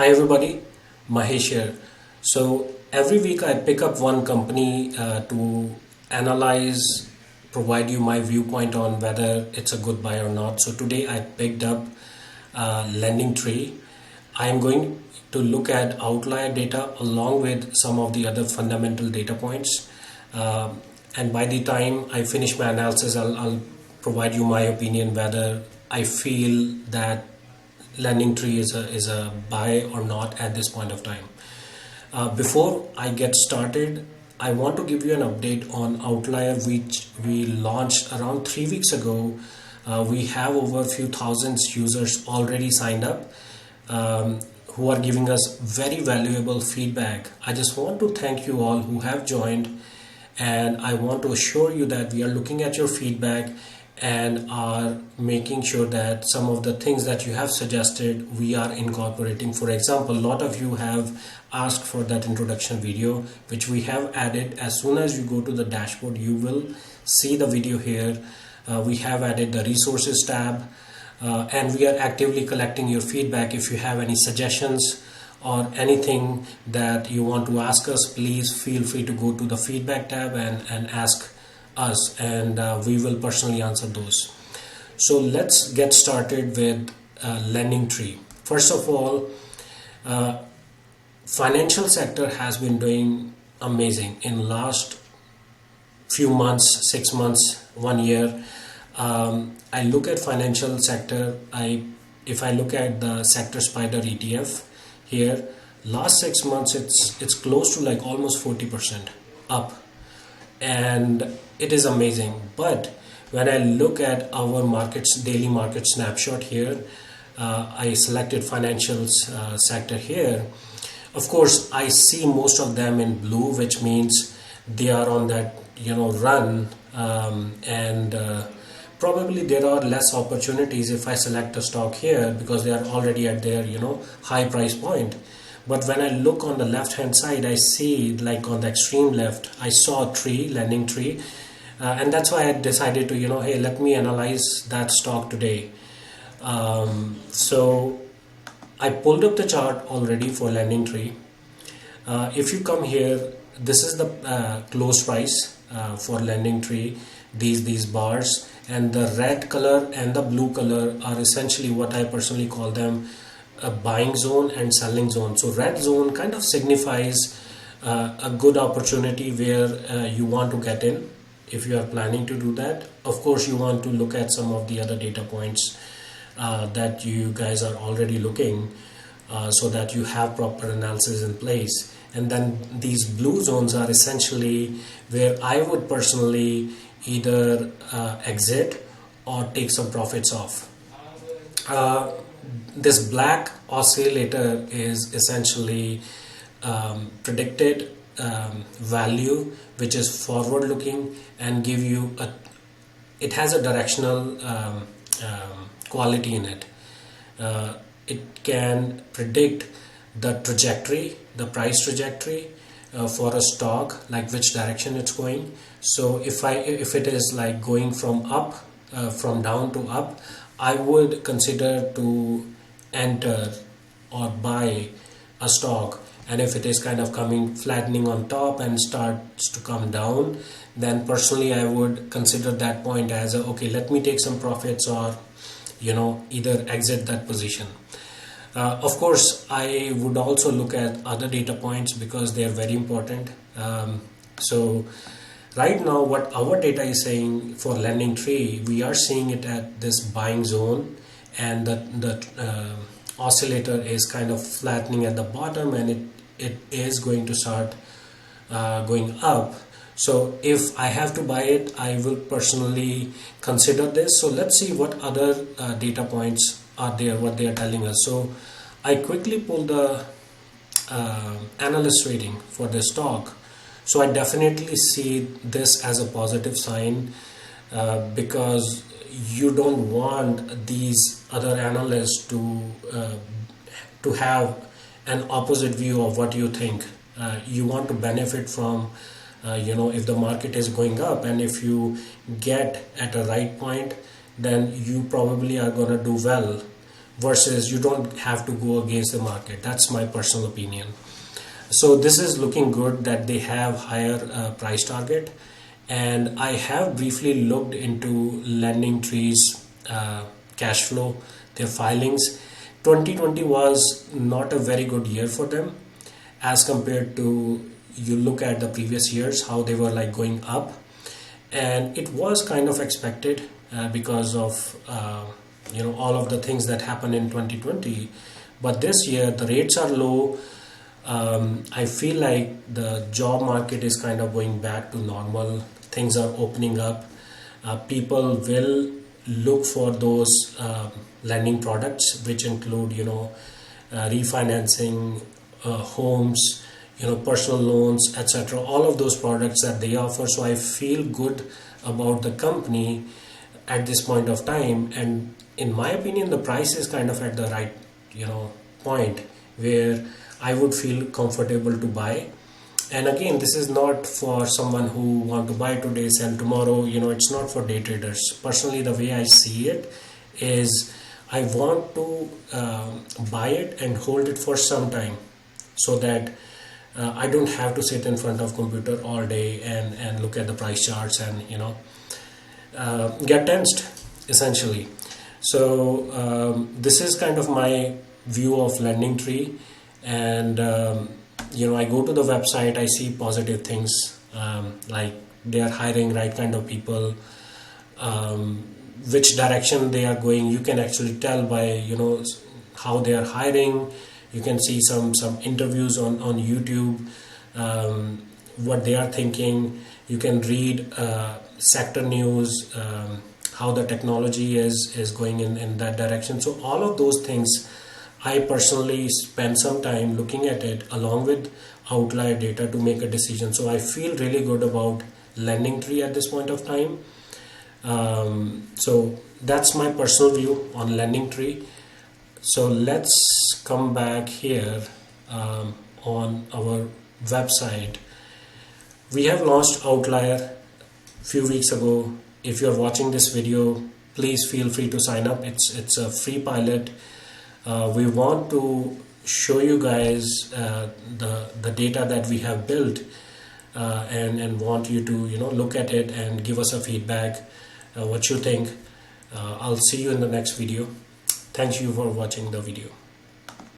Hi everybody, Mahesh here. So every week I pick up one company to analyze, provide you my viewpoint on whether it's a good buy or not. So today I picked up Lending Tree. I am going to look at outlier data along with some of the other fundamental data points. And by the time I finish my analysis, I'll provide you my opinion whether I feel that Lending Tree is a buy or not at this point of time. Before I get started, I want to give you an update on Outlier, which we launched around 3 weeks ago. We have over a few thousands users already signed up, who are giving us very valuable feedback. I just want to thank you all who have joined, and I want to assure you that we are looking at your feedback and are making sure that some of the things that you have suggested we are incorporating. For example, a lot of you have asked for that introduction video, which we have added. As soon as you go to the dashboard, you will see the video here. We have added the resources tab, and we are actively collecting your feedback. If you have any suggestions or anything that you want to ask us, please feel free to go to the feedback tab and ask us, and we will personally answer those. So let's get started with Lending Tree. First of all, financial sector has been doing amazing in last few months, 6 months, 1 year. I look at financial sector. If I look at the sector spider ETF here, last 6 months it's close to like almost 40% up, and it is amazing. But when I look at our markets, daily market snapshot here, I selected financial sector here. Of course, I see most of them in blue, which means they are on that run, and probably there are less opportunities if I select a stock here because they are already at their high price point. But when I look on the left hand side, I see, like on the extreme left, I saw a tree, Lending Tree, and that's why I decided to hey, let me analyze that stock today. So I pulled up the chart already for Lending Tree. If you come here, this is the close price for Lending Tree, these bars, and the red color and the blue color are essentially what I personally call them a buying zone and selling zone. So red zone kind of signifies a good opportunity where you want to get in if you are planning to do that. Of course, you want to look at some of the other data points that you guys are already looking, so that you have proper analysis in place. And then these blue zones are essentially where I would personally either exit or take some profits off. This black oscillator is essentially predicted value, which is forward looking and give you it has a directional quality in it. It can predict the trajectory, the price trajectory for a stock, like which direction it's going. So if it is like going from up, from down to up, I would consider to enter or buy a stock. And if it is kind of coming flattening on top and starts to come down, then personally I would consider that point as okay, let me take some profits, or either exit that position. Of course, I would also look at other data points because they are very important. So right now, what our data is saying for Lending Tree, we are seeing it at this buying zone, and the oscillator is kind of flattening at the bottom, and it is going to start going up. So if I have to buy it, I will personally consider this. So let's see what other data points are there, what they are telling us. So I quickly pull the analyst rating for this stock. So I definitely see this as a positive sign, because you don't want these other analysts to have an opposite view of what you think. You want to benefit from if the market is going up, and if you get at a right point, then you probably are going to do well versus you don't have to go against the market. That's my personal opinion. So this is looking good that they have higher price target, and I have briefly looked into Lending Tree's cash flow, their filings. 2020 was not a very good year for them as compared to, you look at the previous years how they were like going up, and it was kind of expected because of all of the things that happened in 2020. But this year the rates are low. I feel like the job market is kind of going back to normal. Things are opening up. People will look for those lending products, which include refinancing, homes, personal loans, etc. All of those products that they offer. So I feel good about the company at this point of time, and in my opinion the price is kind of at the right point where I would feel comfortable to buy. And again, this is not for someone who want to buy today, sell tomorrow. It's not for day traders. Personally, the way I see it is I want to buy it and hold it for some time, so that I don't have to sit in front of computer all day and look at the price charts and get tensed essentially. So this is kind of my view of Lending Tree, and I go to the website, I see positive things, like they are hiring right kind of people. Which direction they are going, you can actually tell by how they are hiring. You can see some interviews on YouTube, what they are thinking. You can read sector news, how the technology is going in that direction. So all of those things I personally spend some time looking at it along with Outlier data to make a decision. So I feel really good about Lending Tree at this point of time. So that's my personal view on Lending Tree. So let's come back here on our website. We have launched Outlier a few weeks ago. If you're watching this video, please feel free to sign up. It's a free pilot. We want to show you guys the data that we have built, and want you to look at it and give us a feedback, what you think. I'll see you in the next video. Thank you for watching the video.